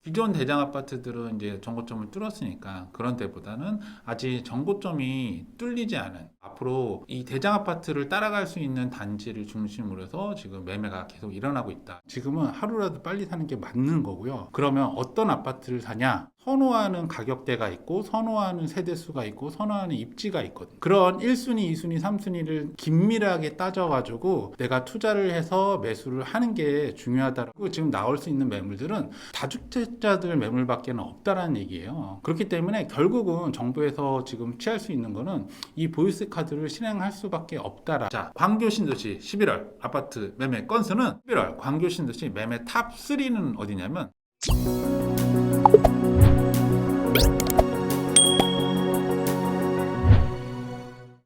기존 대장 아파트들은 이제 정고점을 뚫었으니까 그런 데보다는 아직 정고점이 뚫리지 않은, 앞으로 이 대장 아파트를 따라갈 수 있는 단지를 중심으로 해서 지금 매매가 계속 일어나고 있다. 지금은 하루라도 빨리 사는 게 맞는 거고요. 그러면 어떤 아파트를 사냐? 선호하는 가격대가 있고, 선호하는 세대수가 있고, 선호하는 입지가 있거든. 그런 1순위, 2순위, 3순위를 긴밀하게 따져가지고 내가 투자를 해서 매수를 하는 게 중요하다고. 지금 나올 수 있는 매물들은 다주택자들 매물밖에는 없다라는 얘기예요. 그렇기 때문에 결국은 정부에서 지금 취할 수 있는 거는 이 보유세 카드를 실행할 수밖에 없다라. 자, 광교 신도시 11월 아파트 매매 건수는 11월 광교 신도시 매매 탑 3는 어디냐면,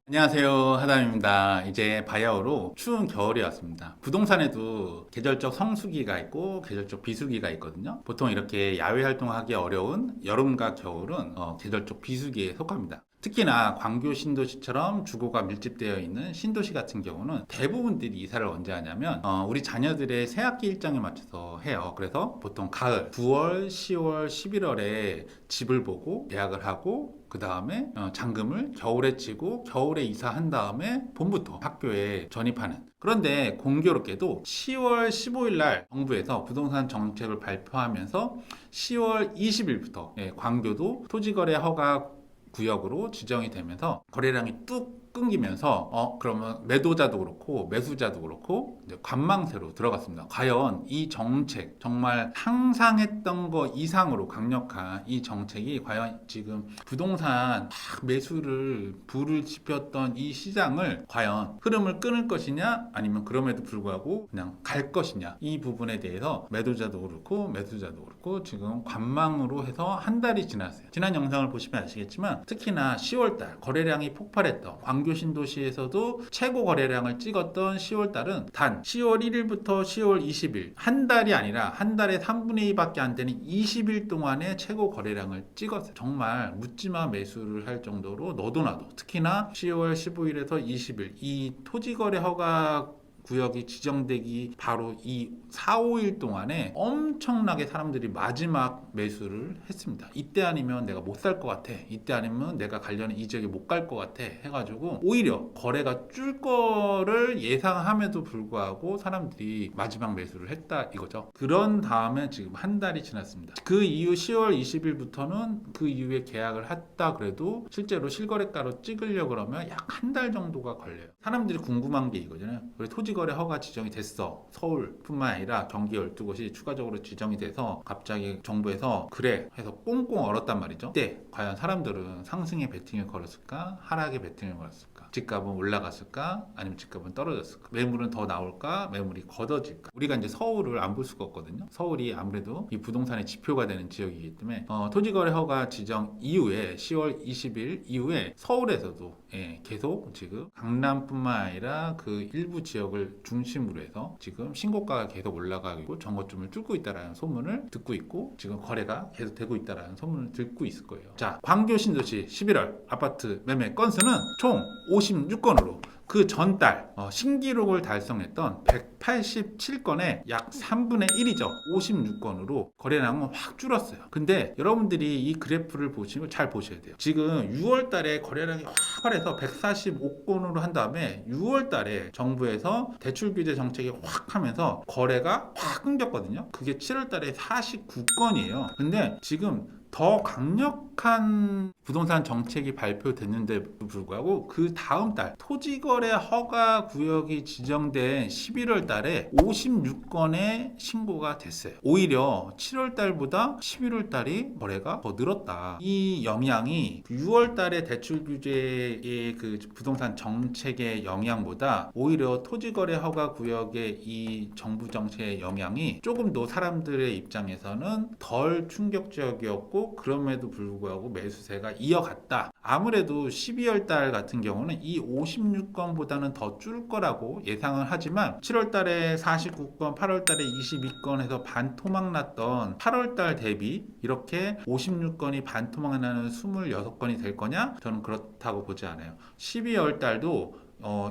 안녕하세요, 하담입니다. 이제 바야흐로 추운 겨울이 왔습니다. 부동산에도 계절적 성수기가 있고 계절적 비수기가 있거든요. 보통 이렇게 야외 활동하기 어려운 여름과 겨울은 계절적 비수기에 속합니다. 특히나 광교 신도시처럼 주거가 밀집되어 있는 신도시 같은 경우는 대부분들이 이사를 언제 하냐면 우리 자녀들의 새학기 일정에 맞춰서 해요. 그래서 보통 가을 9월, 10월, 11월에 집을 보고 계약을 하고, 그 다음에 잔금을 겨울에 치고 겨울에 이사한 다음에 봄부터 학교에 전입하는. 그런데 공교롭게도 10월 15일 날 정부에서 부동산 정책을 발표하면서 10월 20일부터 광교도 토지거래 허가 구역으로 지정이 되면서 거래량이 뚝 끊기면서 그러면 매도자도 그렇고 매수자도 그렇고 이제 관망세로 들어갔습니다. 과연 이 정책, 정말 상상했던 거 이상으로 강력한 이 정책이 과연 지금 부동산 매수를 불을 지폈던 이 시장을 과연 흐름을 끊을 것이냐, 아니면 그럼에도 불구하고 그냥 갈 것이냐, 이 부분에 대해서 매도자도 그렇고 매수자도 그렇고 지금 관망으로 해서 한 달이 지났어요. 지난 영상을 보시면 아시겠지만 특히나 10월달 거래량이 폭발했던 광교 신도시에서도 최고 거래량을 찍었던 10월달은 단 10월 1일부터 10월 20일, 한 달이 아니라 한 달에 3분의 2밖에 안 되는 20일 동안에 최고 거래량을 찍었어요. 정말 묻지마 매수를 할 정도로 너도 나도, 특히나 10월 15일에서 20일 이 토지거래 허가 구역이 지정되기 바로 이 4, 5일 동안에 엄청나게 사람들이 마지막 매수를 했습니다. 이때 아니면 내가 못 살 것 같아, 이때 아니면 내가 가려는 이 지역에 못 갈 것 같아 해가지고 오히려 거래가 줄 거를 예상함에도 불구하고 사람들이 마지막 매수를 했다 이거죠. 그런 다음에 지금 한 달이 지났습니다. 그 이후 10월 20일부터는 그 이후에 계약을 했다 그래도 실제로 실거래가로 찍으려고 그러면 약 한 달 정도가 걸려요. 사람들이 궁금한 게 이거잖아요. 토지거래 허가 지정이 됐어. 서울뿐만 아니라 경기 12곳이 추가적으로 지정이 돼서 갑자기 정부에서 그래 해서 꽁꽁 얼었단 말이죠. 이때 과연 사람들은 상승에 베팅을 걸었을까, 하락에 베팅을 걸었을까? 집값은 올라갔을까, 아니면 집값은 떨어졌을까? 매물은 더 나올까, 매물이 걷어질까? 우리가 이제 서울을 안 볼 수가 없거든요. 서울이 아무래도 이 부동산의 지표가 되는 지역이기 때문에 토지거래 허가 지정 이후에 10월 20일 이후에 서울에서도 계속 지금 강남뿐만 아니라 그 일부 지역을 중심으로 해서 지금 신고가가 계속 올라가고 정거점을 뚫고 있다라는 소문을 듣고 있고, 지금 거래가 계속 되고 있다라는 소문을 듣고 있을 거예요. 자, 광교 신도시 11월 아파트 매매 건수는 총 56건으로 그 전달 신기록을 달성했던 187건의 약 3분의 1이죠. 56건으로 거래량은 확 줄었어요. 근데 여러분들이 이 그래프를 보시면 잘 보셔야 돼요. 지금 6월 달에 거래량이 확 발해서 145건으로 한 다음에 6월 달에 정부에서 대출 규제 정책이 확 하면서 거래가 확 끊겼거든요. 그게 7월 달에 49건이에요. 근데 지금 더 강력한 부동산 정책이 발표됐는데도 불구하고 그 다음 달 토지거래 허가 구역이 지정된 11월 달에 56건의 신고가 됐어요. 오히려 7월 달보다 11월 달이 거래가 더 늘었다. 이 영향이 6월 달에 대출 규제의 그 부동산 정책의 영향보다 오히려 토지거래 허가 구역의 이 정부 정책의 영향이 조금 더 사람들의 입장에서는 덜 충격적이었고, 그럼에도 불구하고 매수세가 이어갔다. 아무래도 12월 달 같은 경우는 이 56건보다는 더 줄 거라고 예상을 하지만 7월 달에 49건, 8월 달에 22건 해서 반토막 났던 8월 달 대비 이렇게 56건이 반토막 나는 26건이 될 거냐? 저는 그렇다고 보지 않아요. 12월 달도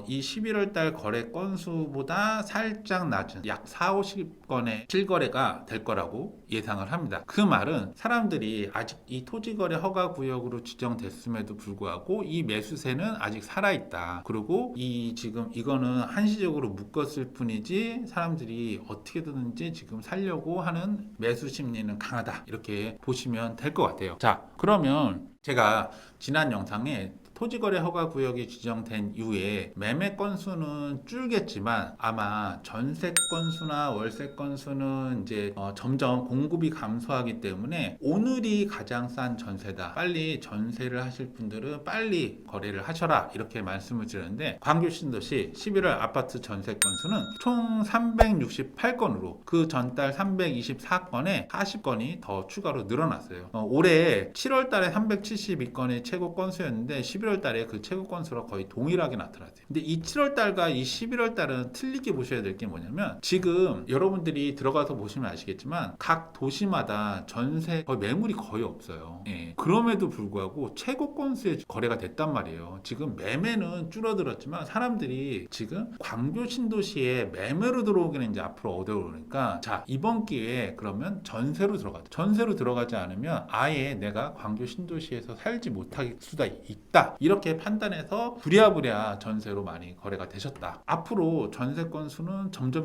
이 11월 달 거래 건수보다 살짝 낮은 약 4, 50건의 실거래가 될 거라고 예상을 합니다. 그 말은 사람들이 아직 이 토지거래 허가구역으로 지정됐음에도 불구하고 이 매수세는 아직 살아있다. 그리고 지금 이거는 한시적으로 묶었을 뿐이지 사람들이 어떻게든지 지금 살려고 하는 매수 심리는 강하다. 이렇게 보시면 될 것 같아요. 자, 그러면 제가 지난 영상에 토지거래 허가구역이 지정된 이후에 매매 건수는 줄겠지만 아마 전세 건수나 월세 건수는 이제 점점 공급이 감소하기 때문에 오늘이 가장 싼 전세다. 빨리 전세를 하실 분들은 빨리 거래를 하셔라. 이렇게 말씀을 드렸는데 광교 신도시 11월 아파트 전세 건수는 총 368건으로 그 전달 324건에 40건이 더 추가로 늘어났어요. 올해 7월 달에 372건이 최고 건수였는데 11월 달에 그 최고 건수랑 거의 동일하게 나타났어요. 근데 이 7월 달과 이 11월 달은 틀리게 보셔야 될 게 뭐냐면 지금 여러분들이 들어가서 보시면 아시겠지만 각 도시마다 전세 매물이 거의 없어요. 예. 그럼에도 불구하고 최고 건수의 거래가 됐단 말이에요. 지금 매매는 줄어들었지만 사람들이 지금 광교 신도시에 매매로 들어오기는 이제 앞으로 어려우니까 자, 이번 기회에 그러면 전세로 들어가자. 전세로 들어가지 않으면 아예 내가 광교 신도시에서 살지 못할 수가 있다. 이렇게 판단해서 부랴부랴 전세로 많이 거래가 되셨다. 앞으로 전세 건수는 점점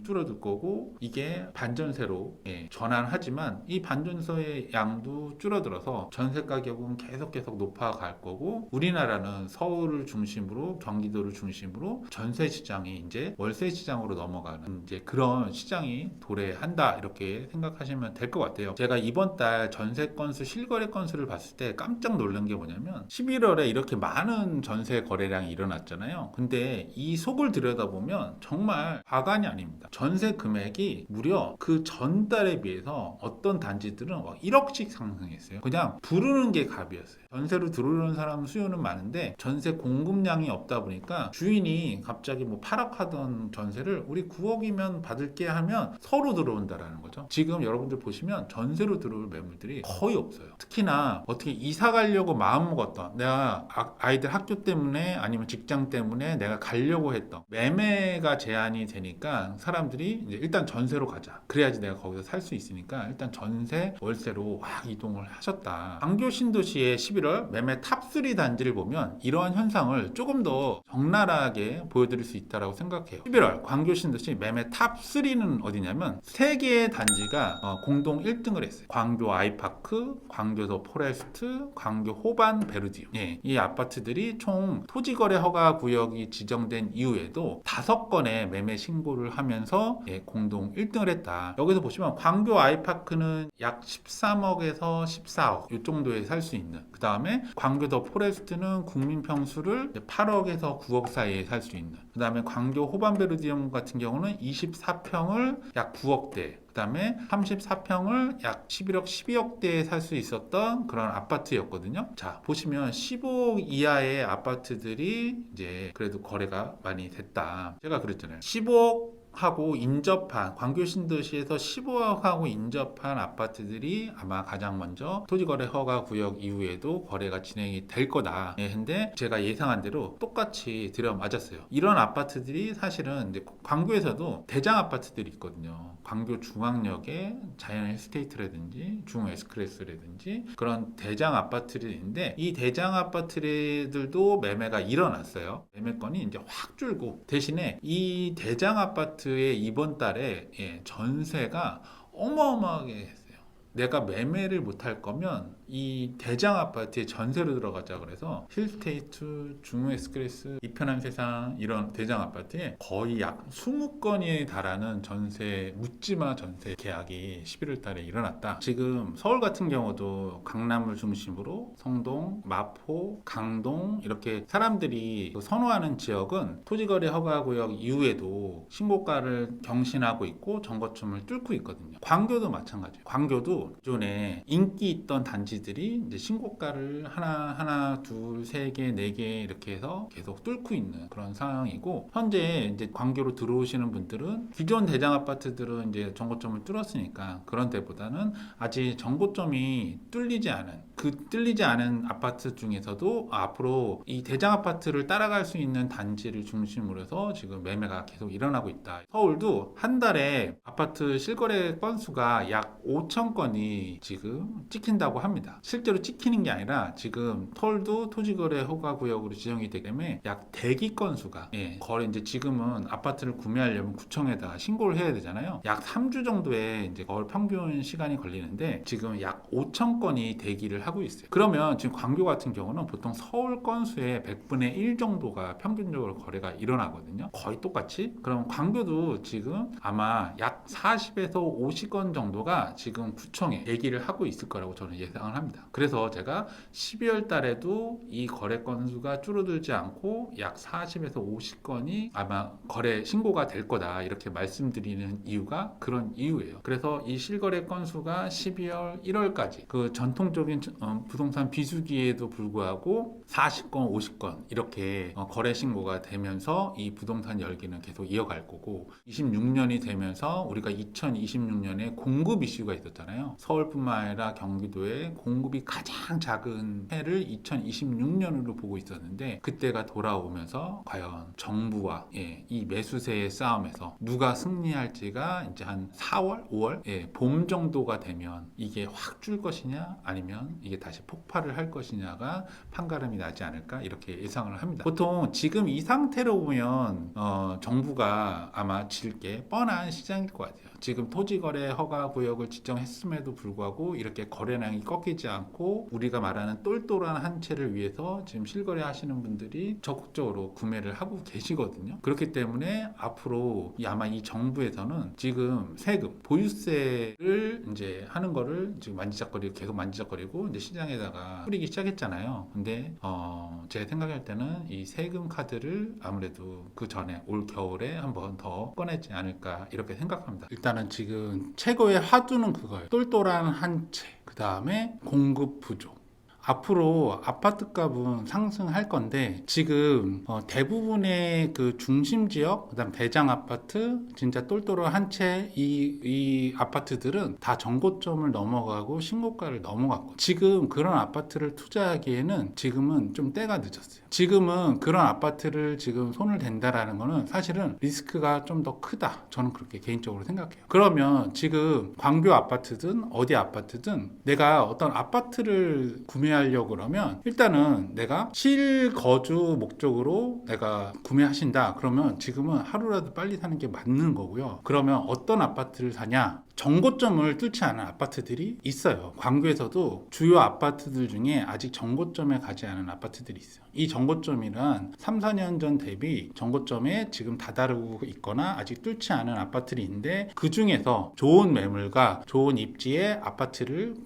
줄어들 거고 이게 반전세로 전환하지만 이 반전세의 양도 줄어들어서 전세 가격은 계속 높아갈 거고 우리나라는 서울을 중심으로 경기도를 중심으로 전세 시장이 이제 월세 시장으로 넘어가는 이제 그런 시장이 도래한다 이렇게 생각하시면 될 것 같아요. 제가 이번 달 전세 건수 실거래 건수를 봤을 때 깜짝 놀란 게 뭐냐면 11월에 이렇게 많은 전세 거래량이 일어났잖아요. 근데 이 속을 들여다보면 정말 과간이 아닙니다. 전세 금액이 무려 그 전달에 비해서 어떤 단지들은 1억씩 상승했어요. 그냥 부르는 게 값이었어요. 전세로 들어오는 사람 수요는 많은데 전세 공급량이 없다 보니까 주인이 갑자기 8억 하던 전세를 우리 9억이면 받을게 하면 서로 들어온다라는 거죠. 지금 여러분들 보시면 전세로 들어올 매물들이 거의 없어요. 특히나 어떻게 이사 가려고 마음먹었던 내가 아이들 학교 때문에 아니면 직장 때문에 내가 가려고 했던 매매가 제한이 되니까 사람들이 이제 일단 전세로 가자. 그래야지 내가 거기서 살 수 있으니까 일단 전세, 월세로 확 이동을 하셨다. 광교 신도시의 11월 매매 탑3 단지를 보면 이러한 현상을 조금 더 적나라하게 보여드릴 수 있다고 생각해요. 11월 광교 신도시 매매 탑3는 어디냐면 3개의 단지가 공동 1등을 했어요. 광교 아이파크, 광교 더 포레스트, 광교 호반 베르디움. 이 아파트들이 총 토지거래 허가 구역이 지정된 이후에도 5건의 매매 신고를 하면서 공동 1등을 했다. 여기서 보시면 광교 아이파크는 약 13억에서 14억 이 정도에 살 수 있는, 그 다음에 광교 더 포레스트는 국민 평수를 8억에서 9억 사이에 살 수 있는, 그 다음에 광교 호반 베르디움 같은 경우는 24평을 약 9억대, 그 다음에 34평을 약 11억, 12억대에 살 수 있었던 그런 아파트였거든요. 자, 보시면 15억 이하의 아파트들이 이제 그래도 거래가 많이 됐다. 제가 그랬잖아요. 15억 하고 인접한 광교 신도시에서 15억하고 인접한 아파트들이 아마 가장 먼저 토지거래 허가 구역 이후에도 거래가 진행이 될 거다. 근데 제가 예상한 대로 똑같이 들여맞았어요. 이런 아파트들이 사실은 이제 광교에서도 대장 아파트들이 있거든요. 광교 중앙역에 자이언 힐스테이트라든지 중 에스크레스라든지 그런 대장 아파트들이 있는데 이 대장 아파트들도 매매가 일어났어요. 매매건이 이제 확 줄고 대신에 이 대장 아파트의 이번 달에 전세가 어마어마하게 했어요. 내가 매매를 못할 거면 이 대장 아파트에 전세로 들어가자 그래서 힐스테이트, 중에스크레스, 이편한 세상 이런 대장 아파트에 거의 약 20건에 달하는 전세 묻지마 전세 계약이 11월 달에 일어났다. 지금 서울 같은 경우도 강남을 중심으로 성동, 마포, 강동 이렇게 사람들이 선호하는 지역은 토지거래 허가구역 이후에도 신고가를 경신하고 있고 정거점을 뚫고 있거든요. 광교도 마찬가지예요. 광교도 서울도 기존에 인기 있던 단지들이 이제 신고가를 하나, 둘, 세 개, 네 개 이렇게 해서 계속 뚫고 있는 그런 상황이고, 현재 이제 광교로 들어오시는 분들은 기존 대장 아파트들은 이제 정고점을 뚫었으니까 그런 데보다는 아직 정고점이 뚫리지 않은 아파트 중에서도 앞으로 이 대장 아파트를 따라갈 수 있는 단지를 중심으로 해서 지금 매매가 계속 일어나고 있다. 서울도 한 달에 아파트 실거래 건수가 약 5천 건이 지금 찍힌다고 합니다. 실제로 찍히는 게 아니라 지금 서울도 토지거래 허가구역으로 지정이 되기 때문에 약 대기 건수가 거래 이제 지금은 아파트를 구매하려면 구청에다가 신고를 해야 되잖아요. 약 3주 정도의 이제 거래 평균 시간이 걸리는데 지금 약 5천 건이 대기를 하고 있어요. 그러면 지금 광교 같은 경우는 보통 서울 건수의 100분의 1 정도가 평균적으로 거래가 일어나거든요. 거의 똑같이. 그럼 광교도 지금 아마 약 40에서 50건 정도가 지금 구청에 대기를 하고 있을 거라고 저는 예상을 합니다. 그래서 제가 12월 달에도 이 거래 건수가 줄어들지 않고 약 40에서 50건이 아마 거래 신고가 될 거다 이렇게 말씀드리는 이유가 그런 이유예요. 그래서 이 실거래 건수가 12월 1월까지 그 전통적인 부동산 비수기에도 불구하고 40건, 50건 이렇게 거래 신고가 되면서 이 부동산 열기는 계속 이어갈 거고, 26년이 되면서 우리가 2026년에 공급 이슈가 있었잖아요. 서울뿐만 아니라 경기도에 공급이 가장 작은 해를 2026년으로 보고 있었는데, 그때가 돌아오면서 과연 정부와 이 매수세의 싸움에서 누가 승리할지가 이제 한 4월, 5월 봄 정도가 되면 이게 확 줄 것이냐 아니면 이게 다시 폭발을 할 것이냐가 판가름이 나지 않을까 이렇게 예상을 합니다. 보통 지금 이 상태로 보면 정부가 아마 질 게 뻔한 시장일 것 같아요. 지금 토지거래 허가구역을 지정했음에도 불구하고 이렇게 거래량이 꺾이지 않고 우리가 말하는 똘똘한 한 채를 위해서 지금 실거래 하시는 분들이 적극적으로 구매를 하고 계시거든요. 그렇기 때문에 앞으로 아마 이 정부에서는 지금 세금, 보유세를 이제 하는 거를 지금 계속 만지작거리고 이제 시장에다가 뿌리기 시작했잖아요. 근데 제 생각할 때는 이 세금 카드를 아무래도 그 전에 올 겨울에 한번 더 꺼내지 않을까 이렇게 생각합니다. 일단은 지금 최고의 화두는 그거예요. 똘똘한 한 채, 그 다음에 공급 부족. 앞으로 아파트 값은 상승할 건데 지금 대부분의 그 중심 지역, 그다음 대장 아파트, 진짜 똘똘한 한 채 이 아파트들은 다 정고점을 넘어가고 신고가를 넘어갔고, 지금 그런 아파트를 투자하기에는 지금은 좀 때가 늦었어요. 지금은 그런 아파트를 지금 손을 댄다라는 거는 사실은 리스크가 좀 더 크다. 저는 그렇게 개인적으로 생각해요. 그러면 지금 광교 아파트든 어디 아파트든 내가 어떤 아파트를 구매하려고 그러면 일단은 내가 실거주 목적으로 내가 구매하신다 그러면 지금은 하루라도 빨리 사는 게 맞는 거고요. 그러면 어떤 아파트를 사냐? 정고점을 뚫지 않은 아파트들이 있어요. 광교에서도 주요 아파트들 중에 아직 정고점에 가지 않은 아파트들이 있어요. 이 정고점이란 3, 4년 전 대비 정고점에 지금 다다르고 있거나 아직 뚫지 않은 아파트들이 있는데, 그 중에서 좋은 매물과 좋은 입지의 아파트를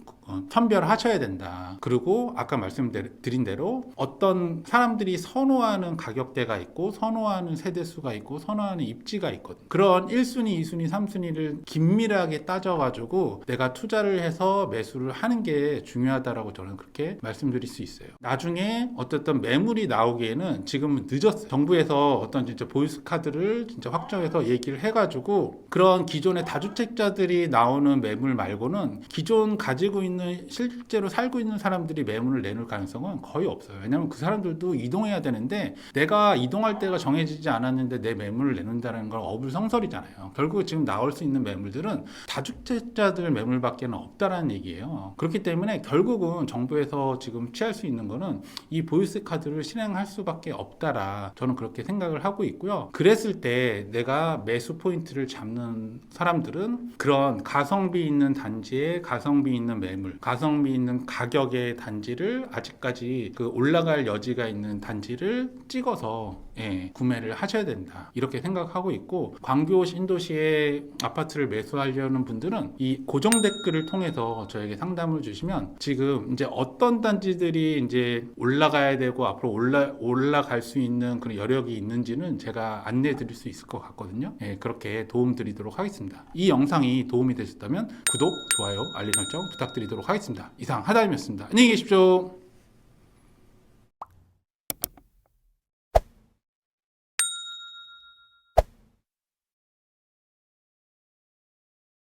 선별하셔야 된다. 그리고 아까 말씀드린 대로 어떤 사람들이 선호하는 가격대가 있고 선호하는 세대수가 있고 선호하는 입지가 있거든. 그런 1순위, 2순위, 3순위를 긴밀하게 따져가지고 내가 투자를 해서 매수를 하는 게 중요하다라고 저는 그렇게 말씀드릴 수 있어요. 나중에 어쨌든 매물이 나오기에는 지금은 늦었어요. 정부에서 어떤 진짜 보유스 카드를 진짜 확정해서 얘기를 해가지고 그런 기존의 다주택자들이 나오는 매물 말고는 기존 가지고 있는 실제로 살고 있는 사람들이 매물을 내놓을 가능성은 거의 없어요. 왜냐하면 그 사람들도 이동해야 되는데 내가 이동할 때가 정해지지 않았는데 내 매물을 내놓는다는 건 어불성설이잖아요. 결국 지금 나올 수 있는 매물들은 다주택자들 매물밖에는 없다라는 얘기예요. 그렇기 때문에 결국은 정부에서 지금 취할 수 있는 거는 이 보유세 카드를 실행할 수밖에 없다라 저는 그렇게 생각을 하고 있고요. 그랬을 때 내가 매수 포인트를 잡는 사람들은 그런 가성비 있는 단지에 가성비 있는 매물, 가성비 있는 가격의 단지를 아직까지 그 올라갈 여지가 있는 단지를 찍어서 구매를 하셔야 된다. 이렇게 생각하고 있고, 광교 신도시에 아파트를 매수하려는 분들은 이 고정 댓글을 통해서 저에게 상담을 주시면 지금 이제 어떤 단지들이 이제 올라가야 되고 앞으로 올라갈 수 있는 그런 여력이 있는지는 제가 안내해 드릴 수 있을 것 같거든요. 그렇게 도움 드리도록 하겠습니다. 이 영상이 도움이 되셨다면 구독, 좋아요, 알림 설정 부탁드리도록 하겠습니다. 이상 하다임이었습니다. 안녕히 계십시오.